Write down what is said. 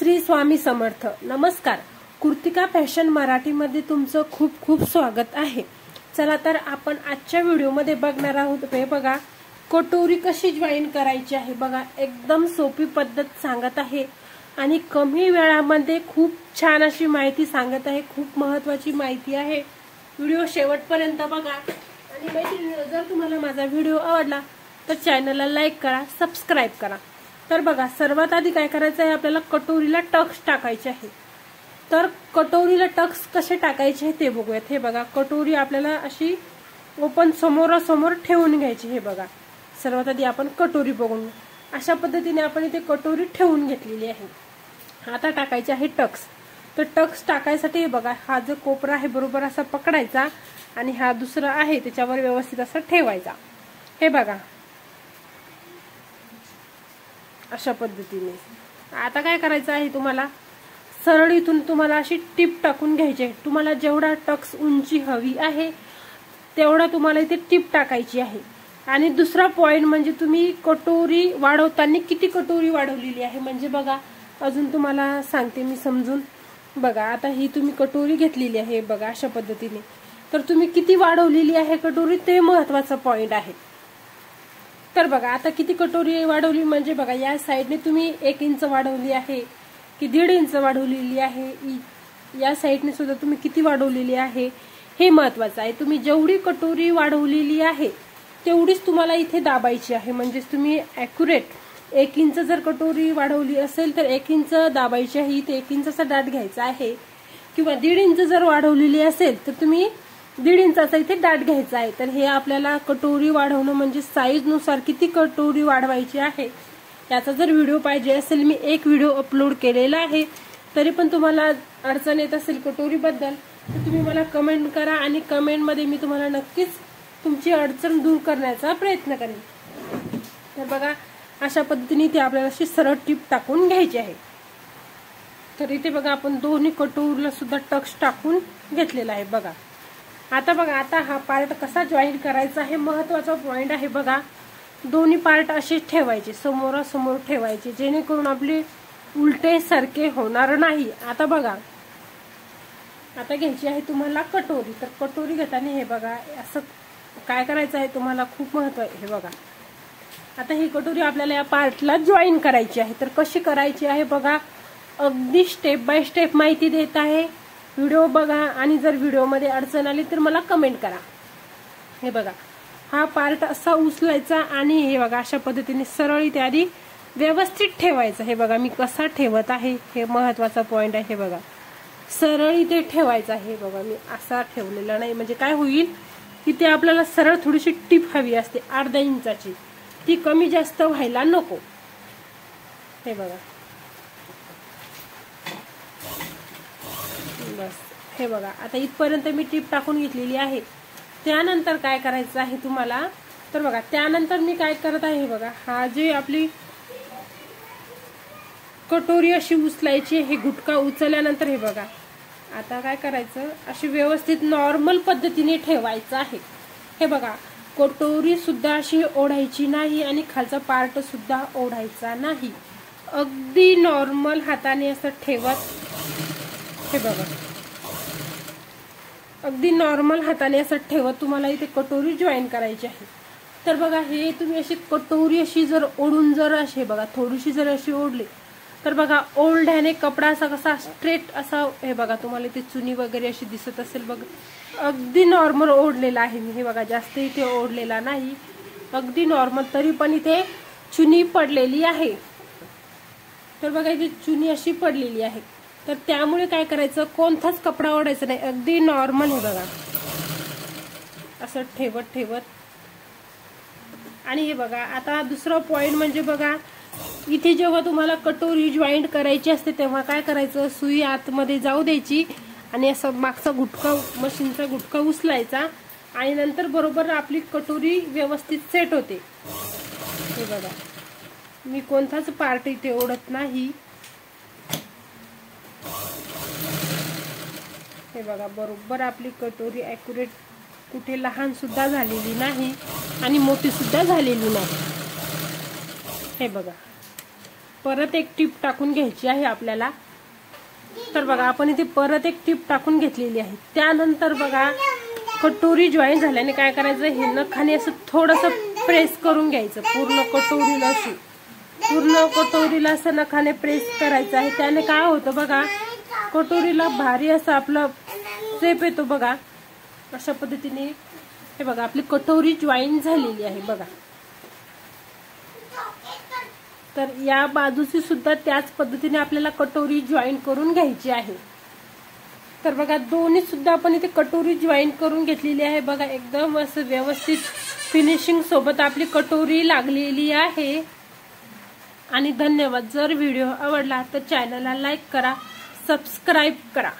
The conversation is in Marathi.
श्री स्वामी समर्थ. नमस्कार. कृतिका फॅशन मराठीमध्ये तुमचं खूप खूप स्वागत आहे. चला तर आपण आजच्या व्हिडिओमध्ये बघणार आहोत. हे बघा, कटोरी कशी जॉईन करायची आहे. बघा, एकदम सोपी पद्धत सांगत आहे आणि कमी वेळामध्ये खूप छान अशी माहिती सांगत आहे. खूप महत्त्वाची माहिती आहे. व्हिडिओ शेवटपर्यंत बघा. आणि मैत्रिणींनो, जर तुम्हाला माझा व्हिडिओ आवडला तर चॅनलला लाईक करा, सबस्क्राईब करा. तर बघा, सर्वात आधी काय करायचं आहे, आपल्याला कटोरीला टक्स टाकायचे आहे. तर कटोरीला टक्स कसे टाकायचे ते बघूयात. हे बघा, कटोरी आपल्याला अशी ओपन समोरासमोर ठेवून घ्यायची. हे बघा, सर्वात आधी आपण कटोरी बघून अशा पद्धतीने आपण इथे कटोरी ठेवून घेतलेली आहे. आता टाकायचे आहे टक्स. तर टक्स टाकायसाठी हे बघा, हा जो कोपरा आहे बरोबर असा पकडायचा आणि हा दुसरा आहे त्याच्यावर व्यवस्थित असा ठेवायचा. हे बघा, अशा पद्धतीने. आता काय करायचं आहे, तुम्हाला सरळ इथून तुम्हाला अशी टिप टाकून घ्यायची आहे. तुम्हाला जेवढा टक्स उंची हवी आहे तेवढा तुम्हाला इथे टिप टाकायची आहे. आणि दुसरा पॉइंट म्हणजे तुम्ही कटोरी वाढवताना किती कटोरी वाढवलेली आहे. म्हणजे बघा, अजून तुम्हाला सांगते मी समजून. बघा, आता ही तुम्ही कटोरी घेतलेली आहे. बघा, अशा पद्धतीने. तर तुम्ही किती वाढवलेली आहे कटोरी ते महत्वाचा पॉइंट आहे. तर बघा, आता किती कटोरी वाढवली म्हणजे बघा, या साईडने तुम्ही 1 इंच वाढवली आहे की 1.5 इंच वाढवलेली आहे. या साईडने सुद्धा तुम्ही किती वाढवलेली आहे हे महत्वाचं आहे. तुम्ही जेवढी कटोरी वाढवलेली आहे तेवढीच तुम्हाला इथे दाबायची आहे. म्हणजेच तुम्ही ॲक्युरेट 1 इंच जर कटोरी वाढवली असेल तर 1 इंच दाबायची आहे. इथे 1 इंचाचा डाट घ्यायचा आहे. किंवा 1.5 इंच जर वाढवलेली असेल तर तुम्ही 1.5 इंचाचा इथे डाट घ्यायचा आहे. तर हे आपल्याला कटोरी वाढवणं म्हणजे साईज नुसार किती कटोरी वाढवायची आहे याचा जर व्हिडिओ पाहिजे असेल, मी एक व्हिडिओ अपलोड केलेला आहे. तरी पण तुम्हाला अडचण येत असेल कटोरी बद्दल तर तुम्ही मला कमेंट करा आणि कमेंटमध्ये मी तुम्हाला नक्कीच तुमची अडचण दूर करण्याचा प्रयत्न करेन. तर बघा, अशा पद्धतीने इथे आपल्याला अशी सरळ टीप टाकून घ्यायची आहे. तर इथे बघा, आपण दोन्ही कटोरीला सुद्धा टक्स टाकून घेतलेला आहे. बघा, आता बघा, आता हा पार्ट कसा जॉईन करायचा हे महत्वाचा पॉइंट आहे. बघा, दोन्ही पार्ट असे ठेवायचे, समोरासमोर ठेवायचे, जेणेकरून आपले उलटे सारखे होणार नाही. आता बघा, आता घ्यायची आहे तुम्हाला कटोरी. तर कटोरी घेताना हे बघा, असं काय करायचं आहे तुम्हाला, खूप महत्व आहे. हे बघा, आता ही कटोरी आपल्याला या पार्टला जॉईन करायची आहे. तर कशी करायची आहे बघा, अगदी स्टेप बाय स्टेप माहिती देत आहे. व्हिडिओ बघा आणि जर व्हिडिओमध्ये अडचण आली तर मला कमेंट करा. हे बघा, हा पार्ट असा उचलायचा आणि हे बघा, अशा पद्धतीने सरळ इथे आधी व्यवस्थित ठेवायचा. हे बघा, मी कसा ठेवत आहे हे महत्वाचा पॉइंट आहे. हे बघा, सरळ इथे ठेवायचा. हे बघा, मी असा ठेवलेला नाही. म्हणजे काय होईल, इथे आपल्याला सरळ थोडीशी टिप हवी असते 1/2 इंचाची, ती कमी जास्त व्हायला नको. हे बघा, बस. हे बघा, आता इथपर्यंत मी टीप टाकून घेतलेली आहे. त्यानंतर काय करायचं आहे तुम्हाला, तर बघा, त्यानंतर मी काय करत आहे, बघा, हा जे आपली कटोरी अशी उचलायची. हे गुटका उचलल्यानंतर हे बघा, आता काय करायचं, अशी व्यवस्थित नॉर्मल पद्धतीने ठेवायचं आहे. हे बघा, कटोरी सुद्धा अशी ओढायची नाही आणि खालचा पार्ट सुद्धा ओढायचा नाही. अगदी नॉर्मल हाताने असं ठेवत, हे बघा, अगदी नॉर्मल हाताने असं ठेवत तुम्हाला इथे कटोरी जॉईन करायची आहे. तर बघा, हे तुम्ही अशी कटोरी अशी जर ओढून जर अशी बघा, थोडीशी जर अशी ओढली तर बघा, ओढल्याने कपडा असा कसा स्ट्रेट असा, हे बघा, तुम्हाला इथे चुनी वगैरे अशी दिसत असेल. बघा, अगदी नॉर्मल ओढलेला आहे मी. हे बघा, जास्त इथे ओढलेला नाही, अगदी नॉर्मल. तरी पण इथे चुनी पडलेली आहे. तर बघा, इथे चुनी अशी पडलेली आहे. तर त्यामुळे काय करायचं, कोणताच कपडा ओढायचा नाही, अगदी नॉर्मल. हे बघा, असं ठेवत ठेवत. आणि हे बघा, आता दुसरा पॉइंट म्हणजे बघा, इथे जेव्हा तुम्हाला कटोरी जॉईंट करायची असते तेव्हा काय करायचं, सुई आतमध्ये जाऊ द्यायची आणि असं मागचा गुटका, मशीनचा गुटका उचलायचा आणि नंतर बरोबर आपली कटोरी व्यवस्थित सेट होते. हे बघा, मी कोणताच पार्ट इथे ओढत नाही. हे बघा, बरोबर आपली कटोरी ॲक्युरेट, कुठे लहान सुद्धा झालेली नाही आणि मोठी सुद्धा झालेली नाही. हे बघा, परत एक टीप टाकून घ्यायची आहे आपल्याला। तर बघा आपण इथे परत एक टीप टाकून घेतलेली आहे। त्यानंतर बघा कटोरी जॉईन झाल्याने काय करायचं, हे नखाने असं थोडंसं प्रेस करून घ्यायचं पूर्ण कटोरीला, अशी पूर्ण कटोरीला असं नखाने प्रेस करायचं आहे। त्याने काय होतं बघा, कटोरीला भारी असं आपलं शेप येतो बघा। अशा पद्धतीने हे बघा आपली कटोरी जॉईन झालेली आहे बघा। तर या बाजूची सुद्धा त्याच पद्धतीने आपल्याला कटोरी जॉईन करून घ्यायची आहे। तर बघा दोन्ही सुद्धा आपण इथे कटोरी जॉईन करून घेतलेली आहे बघा। एकदम असं व्यवस्थित फिनिशिंग सोबत आपली कटोरी लागलेली आहे। आणि धन्यवाद। जर व्हिडिओ आवडला तर चॅनलला लाईक करा, सबस्क्राईब करा।